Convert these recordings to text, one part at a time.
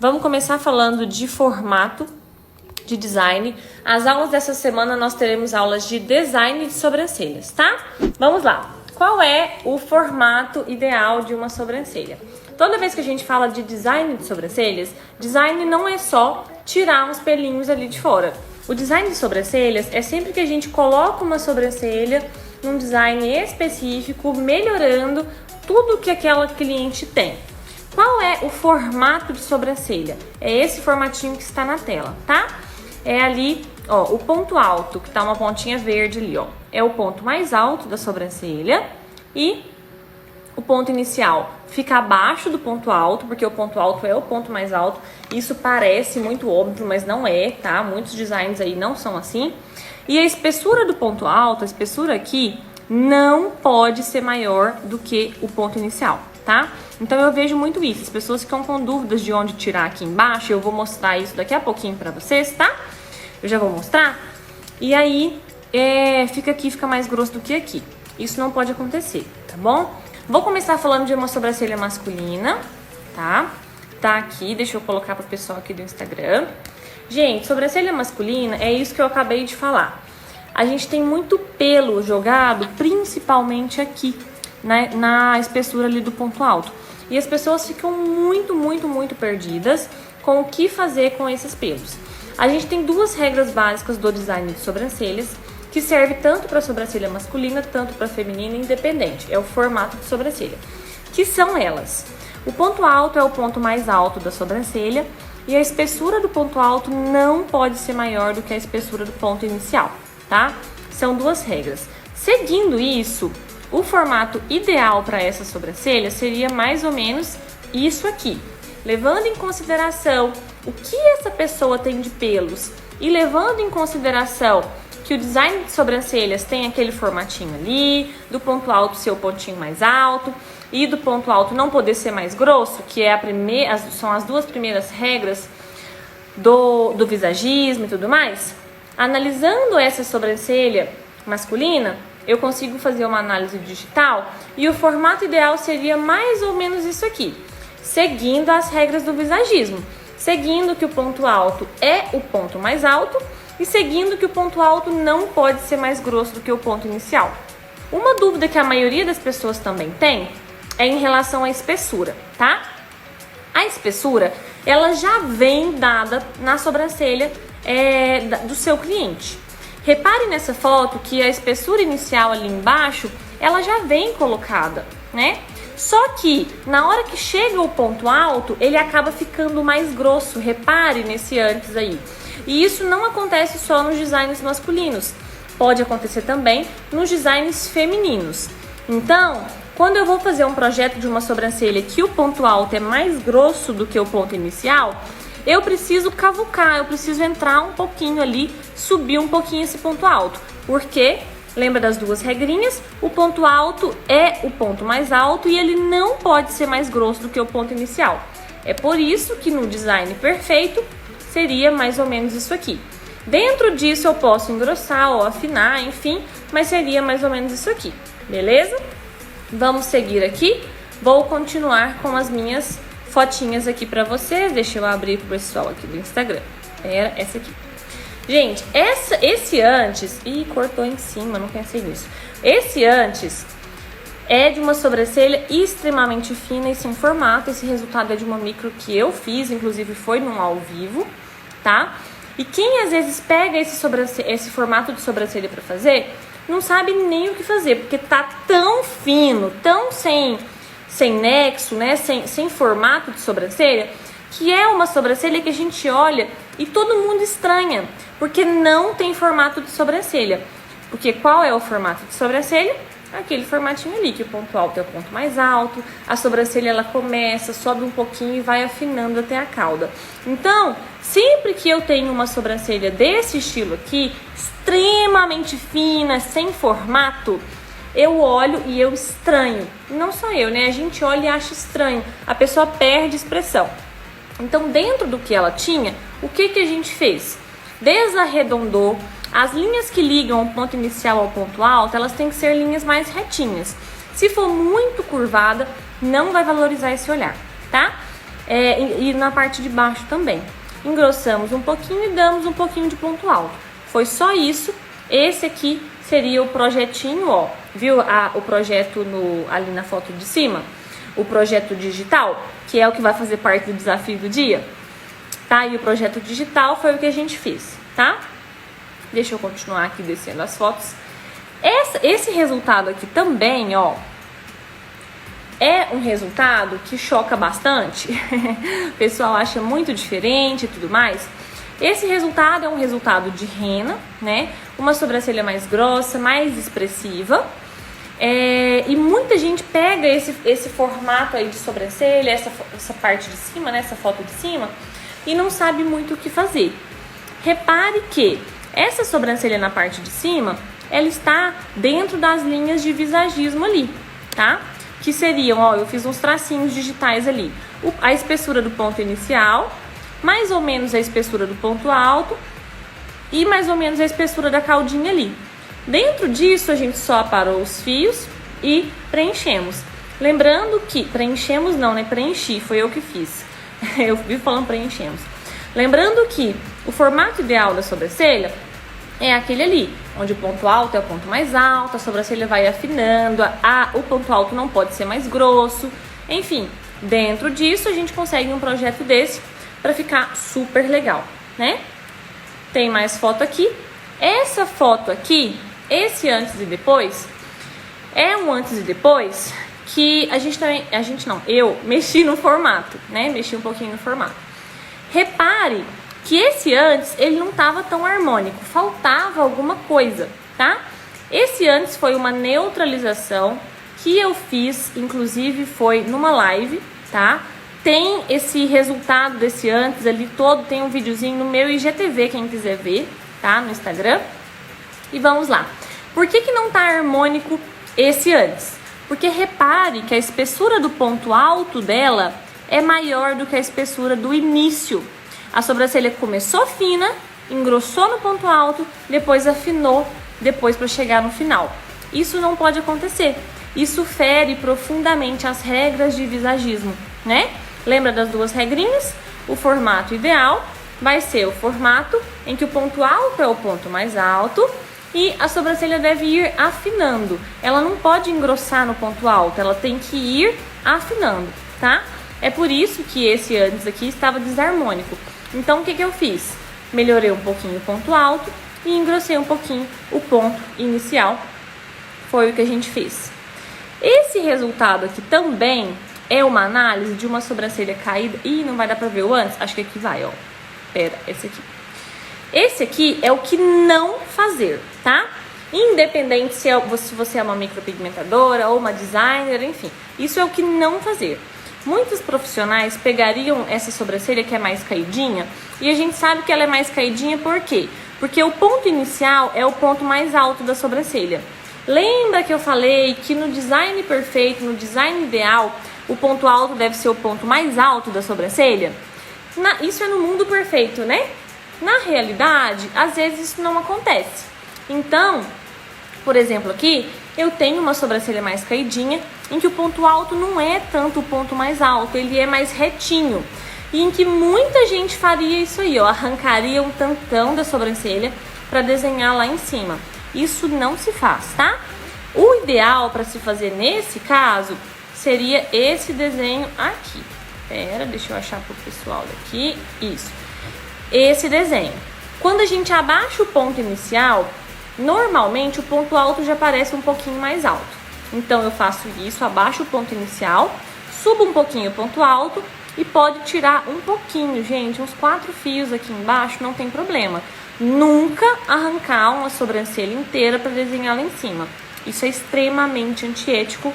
Vamos começar falando de formato, de design. As aulas dessa semana nós teremos aulas de design de sobrancelhas, tá? Vamos lá. Qual é o formato ideal de uma sobrancelha? Toda vez que a gente fala de design de sobrancelhas, design não é só tirar uns pelinhos ali de fora. O design de sobrancelhas é sempre que a gente coloca uma sobrancelha num design específico, melhorando tudo que aquela cliente tem. Qual é o formato de sobrancelha? É esse formatinho que está na tela, tá? É ali, ó, o ponto alto, que tá uma pontinha verde ali, ó. É o ponto mais alto da sobrancelha e o ponto inicial fica abaixo do ponto alto, porque o ponto alto é o ponto mais alto. Isso parece muito óbvio, mas não é, tá? Muitos designs aí não são assim. E a espessura do ponto alto, a espessura aqui, não pode ser maior do que o ponto inicial, tá? Então eu vejo muito isso, as pessoas ficam com dúvidas de onde tirar aqui embaixo. Eu vou mostrar isso daqui a pouquinho pra vocês, tá? Eu já vou mostrar. E aí, fica aqui, fica mais grosso do que aqui. Isso não pode acontecer, tá bom? Vou começar falando de uma sobrancelha masculina, tá? Tá aqui, deixa eu colocar pro pessoal aqui do Instagram. Gente, sobrancelha masculina é isso que eu acabei de falar. A gente tem muito pelo jogado, principalmente aqui, na espessura ali do ponto alto. E as pessoas ficam muito perdidas com o que fazer com esses pelos. A gente tem duas regras básicas do design de sobrancelhas, que serve tanto para sobrancelha masculina, tanto para feminina, independente. É o formato de sobrancelha. Que são elas. O ponto alto é o ponto mais alto da sobrancelha e a espessura do ponto alto não pode ser maior do que a espessura do ponto inicial, tá? São duas regras. Seguindo isso, o formato ideal para essa sobrancelha seria mais ou menos isso aqui. Levando em consideração o que essa pessoa tem de pelos e levando em consideração que o design de sobrancelhas tem aquele formatinho ali, do ponto alto ser o pontinho mais alto e do ponto alto não poder ser mais grosso, que é são as duas primeiras regras do visagismo e tudo mais. Analisando essa sobrancelha masculina, eu consigo fazer uma análise digital e o formato ideal seria mais ou menos isso aqui, seguindo as regras do visagismo, seguindo que o ponto alto é o ponto mais alto e seguindo que o ponto alto não pode ser mais grosso do que o ponto inicial. Uma dúvida que a maioria das pessoas também tem é em relação à espessura, tá? A espessura, ela já vem dada na sobrancelha do seu cliente. Repare nessa foto que a espessura inicial ali embaixo, ela já vem colocada, né? Só que na hora que chega o ponto alto, ele acaba ficando mais grosso. Repare nesse antes aí. E isso não acontece só nos designs masculinos. Pode acontecer também nos designs femininos. Então, quando eu vou fazer um projeto de uma sobrancelha que o ponto alto é mais grosso do que o ponto inicial, eu preciso cavucar, eu preciso entrar um pouquinho ali, subir um pouquinho esse ponto alto. Porque, lembra das duas regrinhas? O ponto alto é o ponto mais alto e ele não pode ser mais grosso do que o ponto inicial. É por isso que no design perfeito seria mais ou menos isso aqui. Dentro disso eu posso engrossar ou afinar, enfim, mas seria mais ou menos isso aqui, beleza? Vamos seguir aqui. Vou continuar com as minhas fotinhas aqui pra vocês. Deixa eu abrir pro pessoal aqui do Instagram. Era essa aqui. Gente, esse antes... Ih, cortou em cima, não pensei nisso. Esse antes é de uma sobrancelha extremamente fina e sem formato. Esse resultado é de uma micro que eu fiz, inclusive foi num ao vivo, tá? E quem às vezes pega esse formato de sobrancelha pra fazer, não sabe nem o que fazer, porque tá tão fino, tão sem nexo, né? Sem formato de sobrancelha, que é uma sobrancelha que a gente olha e todo mundo estranha, porque não tem formato de sobrancelha. Porque qual é o formato de sobrancelha? Aquele formatinho ali, que o ponto alto é o ponto mais alto, a sobrancelha ela começa, sobe um pouquinho e vai afinando até a cauda. Então, sempre que eu tenho uma sobrancelha desse estilo aqui, extremamente fina, sem formato, eu olho e eu estranho. Não só eu, né? A gente olha e acha estranho. A pessoa perde expressão. Então, dentro do que ela tinha, o que a gente fez? Desarredondou. As linhas que ligam o ponto inicial ao ponto alto, elas têm que ser linhas mais retinhas. Se for muito curvada, não vai valorizar esse olhar, tá? e na parte de baixo também. Engrossamos um pouquinho e damos um pouquinho de ponto alto. Foi só isso. Esse aqui seria o projetinho, ó. Viu o projeto ali na foto de cima? O projeto digital, que é o que vai fazer parte do desafio do dia. Tá? E o projeto digital foi o que a gente fez, tá? Deixa eu continuar aqui descendo as fotos. Esse resultado aqui também, ó, é um resultado que choca bastante. O pessoal acha muito diferente e tudo mais. Esse resultado é um resultado de rena, né? Uma sobrancelha mais grossa, mais expressiva. E muita gente pega esse formato aí de sobrancelha, essa parte de cima, né? Essa foto de cima, e não sabe muito o que fazer. Repare que essa sobrancelha na parte de cima, ela está dentro das linhas de visagismo ali, tá? Que seriam, ó, eu fiz uns tracinhos digitais ali. A espessura do ponto inicial, mais ou menos a espessura do ponto alto e mais ou menos a espessura da caudinha ali. Dentro disso, a gente só aparou os fios e preenchemos. Lembrando que, preenchemos não, né? Preenchi, foi eu que fiz. Eu vi falando preenchemos. Lembrando que o formato ideal da sobrancelha é aquele ali, onde o ponto alto é o ponto mais alto, a sobrancelha vai afinando, o ponto alto não pode ser mais grosso. Enfim, dentro disso a gente consegue um projeto desse para ficar super legal, né? Tem mais foto aqui. Essa foto aqui, esse antes e depois, é um antes e depois que eu mexi no formato, né? Mexi um pouquinho no formato. Repare que esse antes, ele não estava tão harmônico, faltava alguma coisa, tá? Esse antes foi uma neutralização que eu fiz, inclusive foi numa live, tá? Tem esse resultado desse antes ali todo, tem um videozinho no meu IGTV, quem quiser ver, tá? No Instagram. E vamos lá. Por que não tá harmônico esse antes? Porque repare que a espessura do ponto alto dela é maior do que a espessura do início. A sobrancelha começou fina, engrossou no ponto alto, depois afinou, depois para chegar no final. Isso não pode acontecer. Isso fere profundamente as regras de visagismo, né? Lembra das duas regrinhas? O formato ideal vai ser o formato em que o ponto alto é o ponto mais alto e a sobrancelha deve ir afinando. Ela não pode engrossar no ponto alto, ela tem que ir afinando, tá? É por isso que esse antes aqui estava desarmônico. Então, o que eu fiz? Melhorei um pouquinho o ponto alto e engrossei um pouquinho o ponto inicial. Foi o que a gente fez. Esse resultado aqui também é uma análise de uma sobrancelha caída. Ih, não vai dar pra ver o antes? Acho que aqui vai, ó. Pera, esse aqui. Esse aqui é o que não fazer, tá? Independente se você é uma micropigmentadora ou uma designer, enfim. Isso é o que não fazer. Muitos profissionais pegariam essa sobrancelha que é mais caidinha, e a gente sabe que ela é mais caidinha por quê? Porque o ponto inicial é o ponto mais alto da sobrancelha. Lembra que eu falei que no design perfeito, no design ideal, o ponto alto deve ser o ponto mais alto da sobrancelha? Isso é no mundo perfeito, né? Na realidade, às vezes isso não acontece. Então, por exemplo aqui, eu tenho uma sobrancelha mais caidinha, em que o ponto alto não é tanto o ponto mais alto, ele é mais retinho. E em que muita gente faria isso aí, ó, arrancaria um tantão da sobrancelha para desenhar lá em cima. Isso não se faz, tá? O ideal para se fazer nesse caso seria esse desenho aqui. Pera, deixa eu achar pro pessoal daqui. Isso. Esse desenho. Quando a gente abaixa o ponto inicial, normalmente o ponto alto já parece um pouquinho mais alto. Então eu faço isso, abaixo o ponto inicial, subo um pouquinho o ponto alto e pode tirar um pouquinho, gente, uns 4 fios aqui embaixo, não tem problema. Nunca arrancar uma sobrancelha inteira para desenhar lá em cima. Isso é extremamente antiético.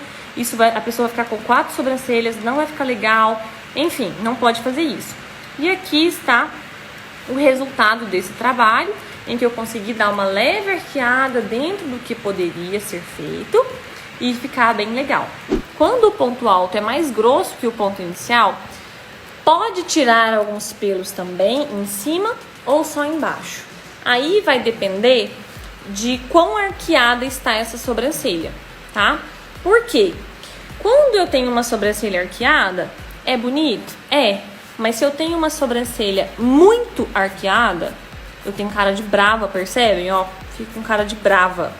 A pessoa vai ficar com 4 sobrancelhas, não vai ficar legal. Enfim, não pode fazer isso. E aqui está o resultado desse trabalho, em que eu consegui dar uma leve arqueada dentro do que poderia ser feito e ficar bem legal. Quando o ponto alto é mais grosso que o ponto inicial, pode tirar alguns pelos também em cima ou só embaixo. Aí vai depender de quão arqueada está essa sobrancelha, tá? Por quê? Quando eu tenho uma sobrancelha arqueada, É bonito? É. Mas se eu tenho uma sobrancelha muito arqueada, eu tenho cara de brava, percebem? Ó, fico com cara de brava.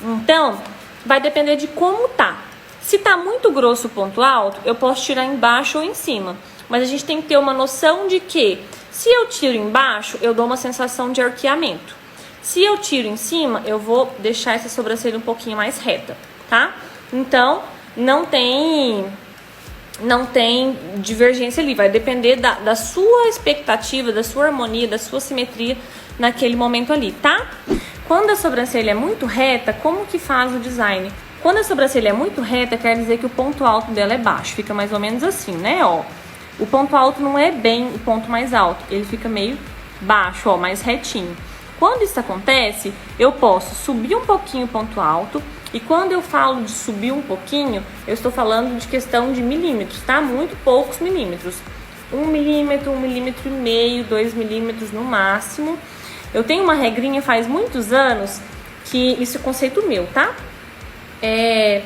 Então, vai depender de como tá. Se tá muito grosso o ponto alto, eu posso tirar embaixo ou em cima. Mas a gente tem que ter uma noção de que, se eu tiro embaixo, eu dou uma sensação de arqueamento. Se eu tiro em cima, eu vou deixar essa sobrancelha um pouquinho mais reta, tá? Então, não tem divergência ali. Vai depender da sua expectativa, da sua harmonia, da sua simetria naquele momento ali, tá? Quando a sobrancelha é muito reta, como que faz o design? Quando a sobrancelha é muito reta, quer dizer que o ponto alto dela é baixo. Fica mais ou menos assim, né? Ó, o ponto alto não é bem o ponto mais alto. Ele fica meio baixo, ó, mais retinho. Quando isso acontece, eu posso subir um pouquinho o ponto alto. E quando eu falo de subir um pouquinho, eu estou falando de questão de milímetros, tá? Muito poucos milímetros. 1 milímetro, 1,5 milímetros, 2 milímetros no máximo. Eu tenho uma regrinha faz muitos anos, que isso é conceito meu, tá? É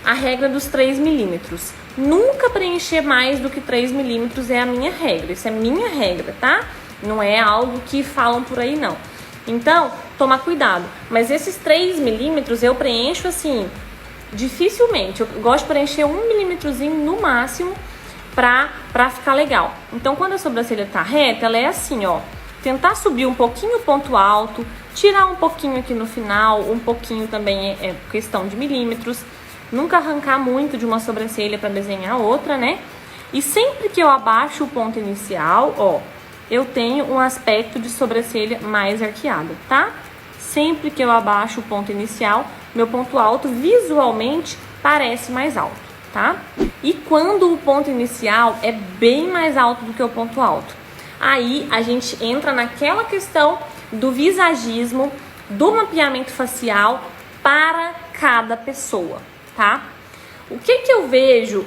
a regra dos 3 milímetros. Nunca preencher mais do que 3 milímetros é a minha regra. Isso é minha regra, tá? Não é algo que falam por aí, não. Então, tomar cuidado. Mas esses 3 milímetros eu preencho assim, dificilmente. Eu gosto de preencher 1 milímetrozinho no máximo pra ficar legal. Então, quando a sobrancelha tá reta, ela é assim, ó. Tentar subir um pouquinho o ponto alto, tirar um pouquinho aqui no final, um pouquinho também é questão de milímetros. Nunca arrancar muito de uma sobrancelha para desenhar outra, né? E sempre que eu abaixo o ponto inicial, ó, eu tenho um aspecto de sobrancelha mais arqueada, tá? Sempre que eu abaixo o ponto inicial, meu ponto alto visualmente parece mais alto, tá? E quando o ponto inicial é bem mais alto do que o ponto alto, aí a gente entra naquela questão do visagismo, do mapeamento facial para cada pessoa, tá? O que eu vejo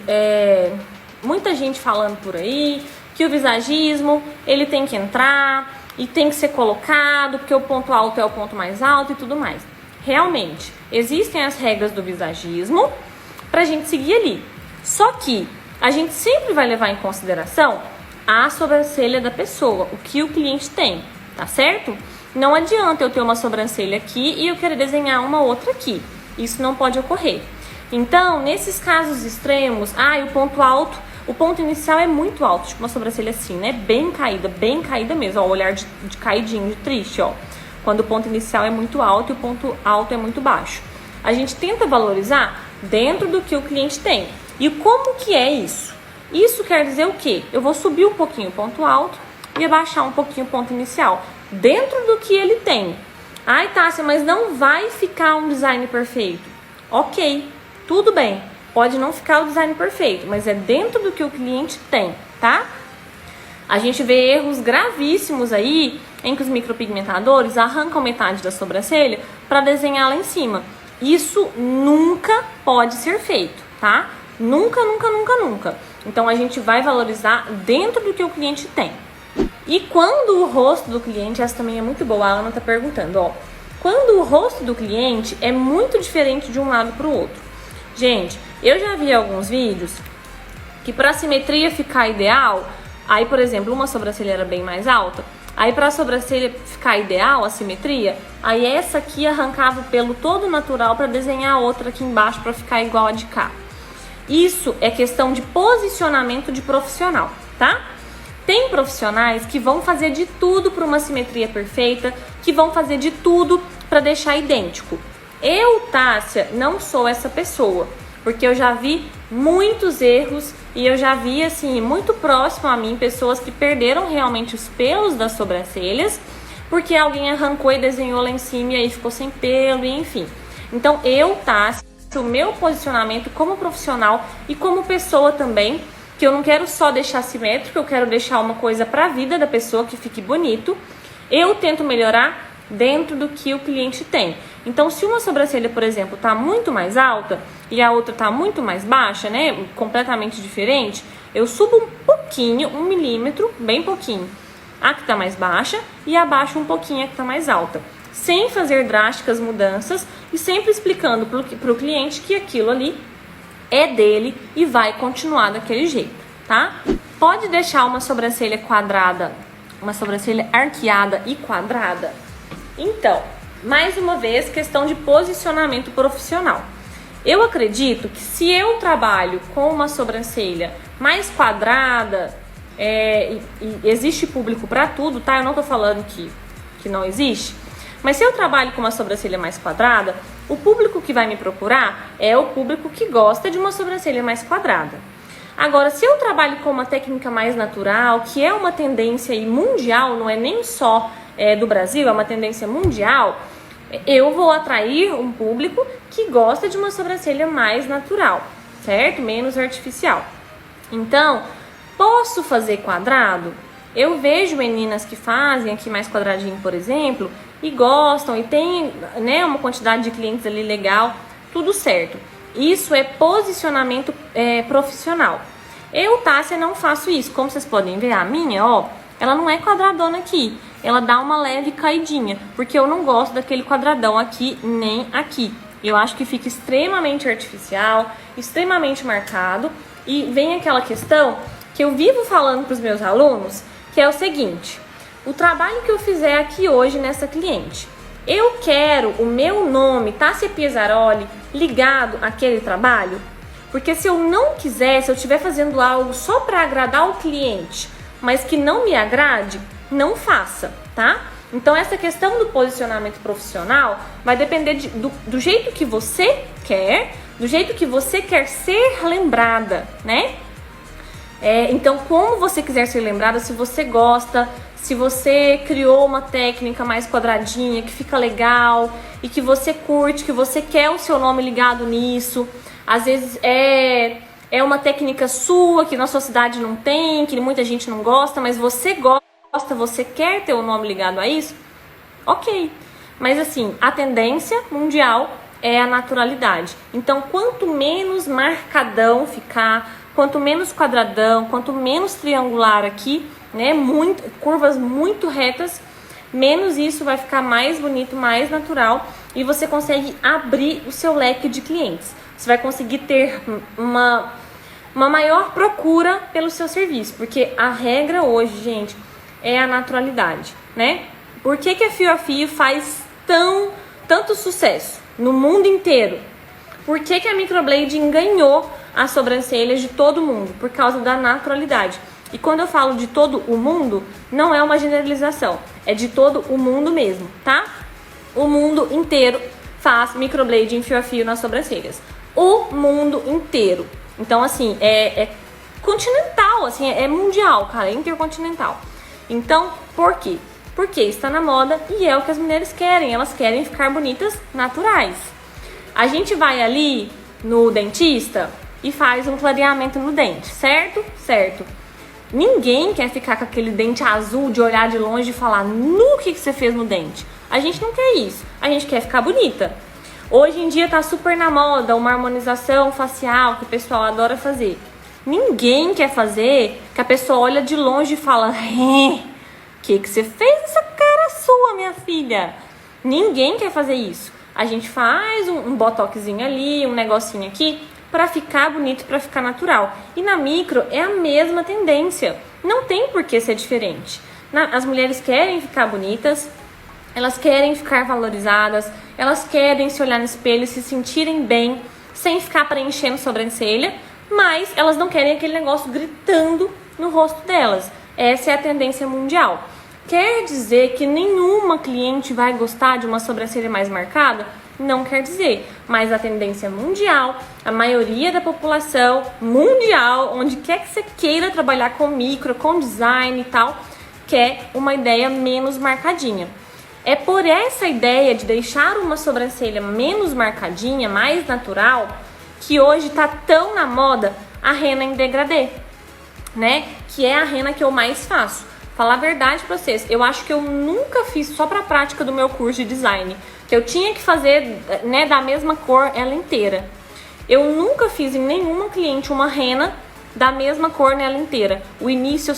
muita gente falando por aí, que o visagismo, ele tem que entrar e tem que ser colocado, porque o ponto alto é o ponto mais alto e tudo mais. Realmente, existem as regras do visagismo pra gente seguir ali. Só que a gente sempre vai levar em consideração a sobrancelha da pessoa, o que o cliente tem, tá certo? Não adianta eu ter uma sobrancelha aqui e eu querer desenhar uma outra aqui. Isso não pode ocorrer. Então, nesses casos extremos, o ponto alto, o ponto inicial é muito alto, tipo uma sobrancelha assim, né? Bem caída mesmo, ó, o olhar de caidinho, de triste, ó. Quando o ponto inicial é muito alto e o ponto alto é muito baixo. A gente tenta valorizar dentro do que o cliente tem. E como que é isso? Isso quer dizer o quê? Eu vou subir um pouquinho o ponto alto e abaixar um pouquinho o ponto inicial, dentro do que ele tem. Ai, Tássia, mas não vai ficar um design perfeito. Ok, tudo bem. Pode não ficar o design perfeito, mas é dentro do que o cliente tem, tá? A gente vê erros gravíssimos aí, em que os micropigmentadores arrancam metade da sobrancelha para desenhar lá em cima. Isso nunca pode ser feito, tá? Nunca, nunca, nunca, nunca. Então a gente vai valorizar dentro do que o cliente tem. E quando o rosto do cliente, essa também é muito boa, a Ana tá perguntando, ó. Quando o rosto do cliente é muito diferente de um lado para o outro. Gente, eu já vi alguns vídeos que para a simetria ficar ideal, aí, por exemplo, uma sobrancelha era bem mais alta, aí para a sobrancelha ficar ideal, a simetria, aí essa aqui arrancava o pelo todo natural para desenhar a outra aqui embaixo para ficar igual a de cá. Isso é questão de posicionamento de profissional, tá? Tem profissionais que vão fazer de tudo para uma simetria perfeita, que vão fazer de tudo para deixar idêntico. Eu, Tássia, não sou essa pessoa, porque eu já vi muitos erros e eu já vi, assim, muito próximo a mim, pessoas que perderam realmente os pelos das sobrancelhas, porque alguém arrancou e desenhou lá em cima e aí ficou sem pelo, e enfim. Então, eu, Tássia, o meu posicionamento como profissional e como pessoa também, que eu não quero só deixar simétrico, eu quero deixar uma coisa para a vida da pessoa que fique bonito, eu tento melhorar dentro do que o cliente tem. Então, se uma sobrancelha, por exemplo, tá muito mais alta e a outra tá muito mais baixa, né, completamente diferente, eu subo um pouquinho, 1 milímetro, bem pouquinho, a que tá mais baixa e abaixo um pouquinho a que tá mais alta, sem fazer drásticas mudanças e sempre explicando pro cliente que aquilo ali é dele e vai continuar daquele jeito, tá? Pode deixar uma sobrancelha quadrada, uma sobrancelha arqueada e quadrada? Então, mais uma vez, questão de posicionamento profissional. Eu acredito que se eu trabalho com uma sobrancelha mais quadrada, e existe público para tudo, tá? Eu não tô falando que não existe, mas se eu trabalho com uma sobrancelha mais quadrada, o público que vai me procurar é o público que gosta de uma sobrancelha mais quadrada. Agora, se eu trabalho com uma técnica mais natural, que é uma tendência mundial, não é nem só do Brasil, é uma tendência mundial, eu vou atrair um público que gosta de uma sobrancelha mais natural, certo? Menos artificial. Então, posso fazer quadrado? Eu vejo meninas que fazem aqui mais quadradinho, por exemplo, e gostam, e tem, né, uma quantidade de clientes ali legal, tudo certo. Isso é posicionamento profissional. Eu, Tássia, não faço isso. Como vocês podem ver, a minha, ó, ela não é quadradona aqui. Ela dá uma leve caidinha, porque eu não gosto daquele quadradão aqui, nem aqui. Eu acho que fica extremamente artificial, extremamente marcado. E vem aquela questão que eu vivo falando para os meus alunos, que é o seguinte: o trabalho que eu fizer aqui hoje nessa cliente, eu quero o meu nome, Tássia Piesaroli, ligado àquele trabalho? Porque se eu não quiser, se eu estiver fazendo algo só para agradar o cliente, mas que não me agrade, não faça, tá? Então essa questão do posicionamento profissional vai depender do jeito que você quer, do jeito que você quer ser lembrada, né? Então, como você quiser ser lembrada, se você gosta, se você criou uma técnica mais quadradinha, que fica legal e que você curte, que você quer o seu nome ligado nisso, às vezes é uma técnica sua, que na sua cidade não tem, que muita gente não gosta, mas você gosta, você quer ter o nome ligado a isso, ok. Mas assim, a tendência mundial é a naturalidade. Então, quanto menos marcadão ficar, quanto menos quadradão, quanto menos triangular aqui, né, curvas muito retas, menos isso vai ficar mais bonito, mais natural, e você consegue abrir o seu leque de clientes. Você vai conseguir ter uma maior procura pelo seu serviço, porque a regra hoje, gente, é a naturalidade, né? Por que a Fio a Fio faz tanto sucesso no mundo inteiro? Por que a Microblading ganhou as sobrancelhas de todo mundo? Por causa da naturalidade. E quando eu falo de todo o mundo, não é uma generalização, é de todo o mundo mesmo, tá? O mundo inteiro faz microblading fio a fio nas sobrancelhas. O mundo inteiro. Então, assim, é continental, assim, é mundial, cara, é intercontinental. Então, por quê? Porque está na moda e é o que as mulheres querem. Elas querem ficar bonitas naturais. A gente vai ali no dentista e faz um clareamento no dente, certo? Certo. Ninguém quer ficar com aquele dente azul de olhar de longe e falar no que você fez no dente. A gente não quer isso. A gente quer ficar bonita. Hoje em dia tá super na moda uma harmonização facial que o pessoal adora fazer. Ninguém quer fazer que a pessoa olha de longe e fala: o que você fez nessa cara sua, minha filha? Ninguém quer fazer isso. A gente faz um botoxzinho ali, um negocinho aqui, para ficar bonito, para ficar natural. E na micro é a mesma tendência. Não tem por que ser diferente. As mulheres querem ficar bonitas, elas querem ficar valorizadas, elas querem se olhar no espelho e se sentirem bem, sem ficar preenchendo sobrancelha, mas elas não querem aquele negócio gritando no rosto delas. Essa é a tendência mundial. Quer dizer que nenhuma cliente vai gostar de uma sobrancelha mais marcada? Não quer dizer, mas a tendência mundial, a maioria da população mundial, onde quer que você queira trabalhar com micro, com design e tal, quer uma ideia menos marcadinha. É por essa ideia de deixar uma sobrancelha menos marcadinha, mais natural, que hoje tá tão na moda a rena em degradê, né? Que é a rena que eu mais faço. Falar a verdade pra vocês, eu acho que eu nunca fiz só pra prática do meu curso de design, que eu tinha que fazer, né, da mesma cor ela inteira. Eu nunca fiz em nenhuma cliente uma rena da mesma cor nela inteira. O início eu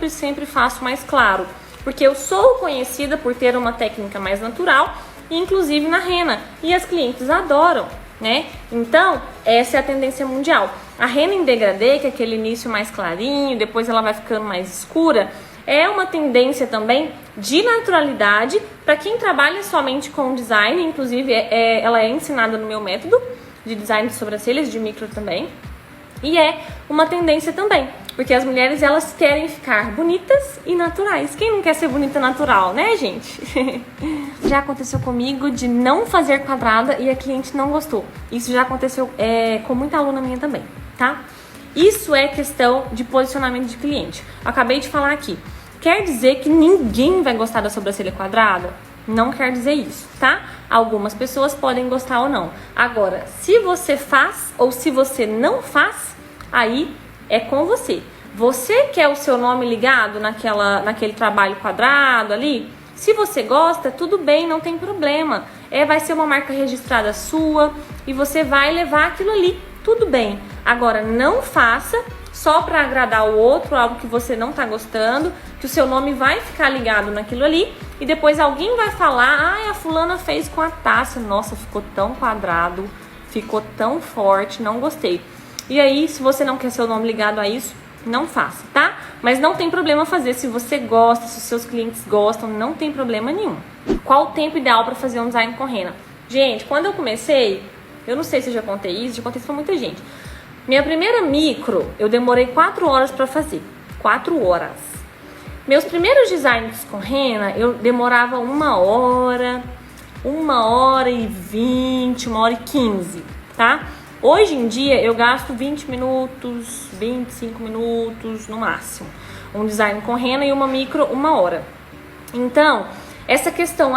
sempre faço mais claro, porque eu sou conhecida por ter uma técnica mais natural, inclusive na rena, e as clientes adoram, né? Então, essa é a tendência mundial. A rena em degradê, que é aquele início mais clarinho, depois ela vai ficando mais escura, é uma tendência também de naturalidade para quem trabalha somente com design. Inclusive, ela é ensinada no meu método de design de sobrancelhas, de micro também. E é uma tendência também, porque as mulheres, elas querem ficar bonitas e naturais. Quem não quer ser bonita natural, né, gente? Já aconteceu comigo de não fazer quadrada e a cliente não gostou. Isso já aconteceu com muita aluna minha também, tá? Isso é questão de posicionamento de cliente. Acabei de falar aqui. Quer dizer que ninguém vai gostar da sobrancelha quadrada? Não quer dizer isso, tá? Algumas pessoas podem gostar ou não. Agora, se você faz ou se você não faz, aí é com você. Você quer o seu nome ligado naquele trabalho quadrado ali? Se você gosta, tudo bem, não tem problema. Vai ser uma marca registrada sua e você vai levar aquilo ali, tudo bem. Agora, não faça só para agradar o outro, algo que você não tá gostando, que o seu nome vai ficar ligado naquilo ali e depois alguém vai falar, a fulana fez com a Tássia, nossa, ficou tão quadrado, ficou tão forte, não gostei. E aí, se você não quer seu nome ligado a isso, não faça, tá? Mas não tem problema fazer, se você gosta, se os seus clientes gostam, não tem problema nenhum. Qual o tempo ideal para fazer um design com rena? Gente, quando eu comecei, eu não sei se eu já contei isso pra muita gente. Minha primeira micro, eu demorei 4 horas para fazer. 4 horas. Meus primeiros designs com rena, eu demorava 1 hora, 1h20, 1h15, tá? Hoje em dia, eu gasto 20 minutos, 25 minutos no máximo. Um design com rena e uma micro, 1 hora. Então, essa questão,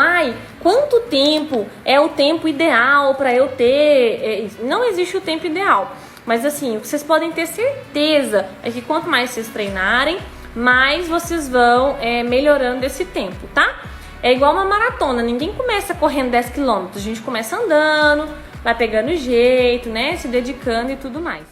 quanto tempo é o tempo ideal para eu ter? Não existe o tempo ideal. Mas assim, o que vocês podem ter certeza é que quanto mais vocês treinarem, mais vocês vão melhorando esse tempo, tá? É igual uma maratona, ninguém começa correndo 10 km, a gente começa andando, vai pegando jeito, né? Se dedicando e tudo mais.